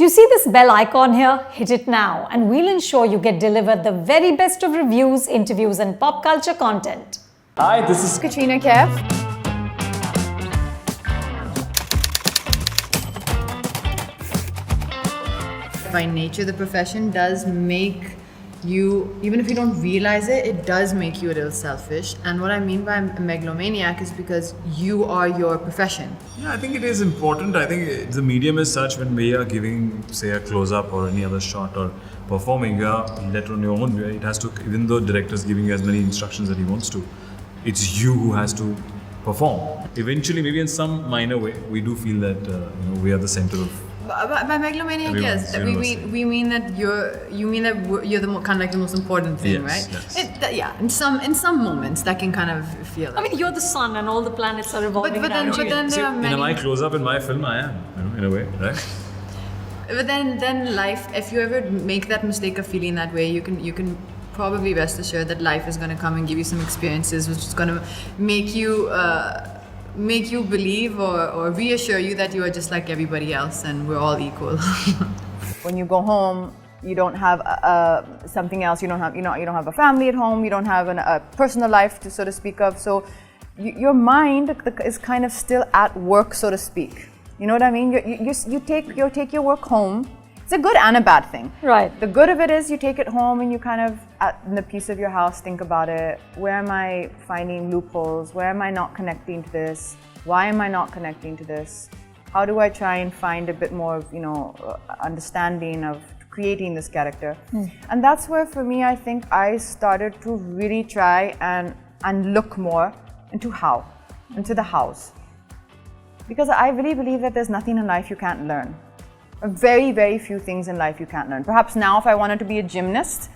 You see this bell icon here? Hit it now and we'll ensure you get delivered the very best of reviews, interviews and pop culture content. Hi, this is Katrina Kaif. By nature, the profession does make you, even if you don't realize it, it does make you a little selfish. And what I mean by a megalomaniac is because you are your profession. Yeah, I think it is important. I think the medium is such when we are giving, say, a close-up or any other shot or performing, you are let on your own. It has to, even though director is giving you as many instructions that he wants to, it's you who has to perform. Eventually, maybe in some minor way, we do feel that we are the center of. By megalomaniac, yes, we mean that you're the kind of like the most important thing, yes, right? Yes. Yeah, in some moments that can kind of feel. Like. I mean, you're the sun and all the planets are revolving but then there are many. In my close-up in my film, I am, in a way, right? But then life, if you ever make that mistake of feeling that way, you can probably rest assured that life is going to come and give you some experiences which is going to make you believe or reassure you that you are just like everybody else and we're all equal. When you go home, you don't have something else. You don't have a family at home. You don't have a personal life to so to speak of. So your mind is kind of still at work, so to speak. You know what I mean? You take your work home. It's a good and a bad thing. Right. The good of it is you take it home and you kind of, in the piece of your house, think about it. Where am I finding loopholes? Where am I not connecting to this? Why am I not connecting to this? How do I try and find a bit more of, understanding of creating this character? And that's where, for me, I think I started to really try and look more into the house. Because I really believe that there's nothing in life you can't learn. Very, very few things in life you can't learn. Perhaps now, if I wanted to be a gymnast,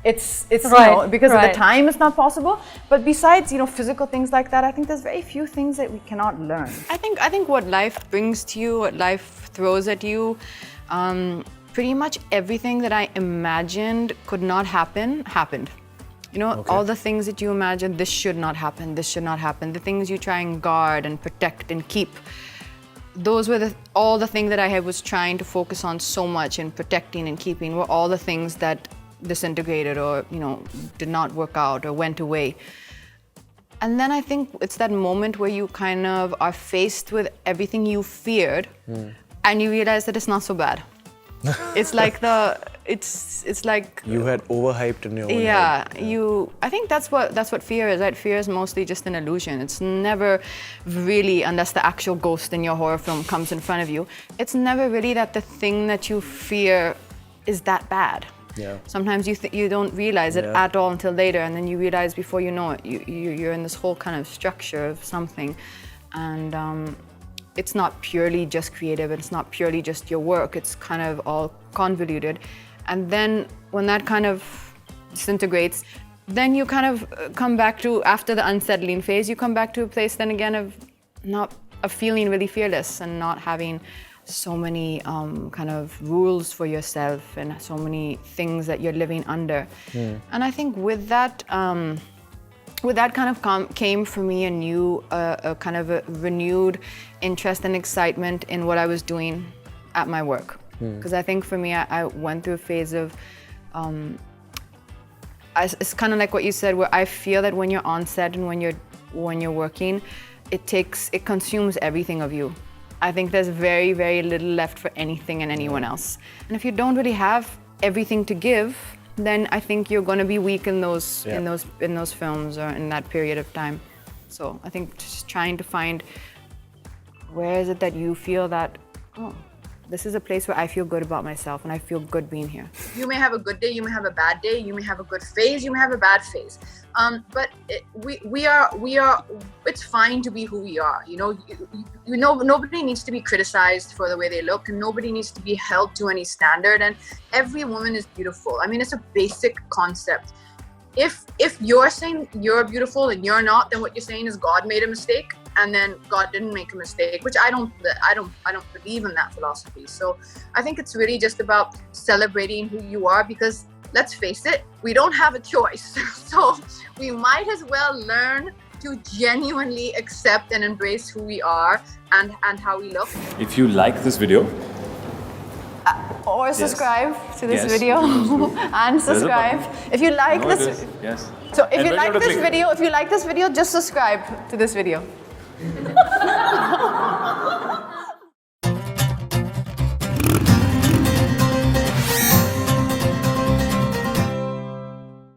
it's right, because right. of the time, it's not possible. But besides, physical things like that, I think there's very few things that we cannot learn. I think what life brings to you, what life throws at you, pretty much everything that I imagined could not happen, happened. All the things that you imagine, this should not happen, this should not happen, the things you try and guard and protect and keep. Those were all the things that I was trying to focus on so much and protecting and keeping were all the things that disintegrated or, did not work out or went away. And then I think it's that moment where you kind of are faced with everything you feared and you realize that it's not so bad. It's like it's like you had overhyped in your own head. I think that's what fear is, right? Fear is mostly just an illusion. It's never really, unless the actual ghost in your horror film comes in front of you, it's never really that the thing that you fear is that bad. Yeah. Sometimes you don't realize it at all until later, and then you realize before you know it, you're in this whole kind of structure of something, and it's not purely just creative, it's not purely just your work, it's kind of all convoluted. And then when that kind of disintegrates, then you kind of come back to, after the unsettling phase, you come back to a place then again of feeling really fearless and not having so many kind of rules for yourself and so many things that you're living under. And I think with that kind of came for me a kind of a renewed interest and excitement in what I was doing at my work. Because I think for me, I went through a phase of, it's kind of like what you said, where I feel that when you're on set and when you're working, it consumes everything of you. I think there's very, very little left for anything and anyone else. And if you don't really have everything to give, then I think you're going to be weak in those films or in that period of time. So I think just trying to find where is it that you feel that, this is a place where I feel good about myself and I feel good being here. You may have a good day, you may have a bad day, you may have a good phase, you may have a bad phase. But we are. It's fine to be who we are. Nobody needs to be criticized for the way they look, and nobody needs to be held to any standard. And every woman is beautiful. I mean, it's a basic concept. If you're saying you're beautiful and you're not, then what you're saying is God made a mistake, and then God didn't make a mistake, which I don't believe in that philosophy. So I think it's really just about celebrating who you are, because let's face it, we don't have a choice. So we might as well learn to genuinely accept and embrace who we are and how we look. If you like this video, or subscribe to this Yes. video and There's a subscribe. If you like No, it this, is. Yes. so if And you when like you have to this click. video, just subscribe to this video.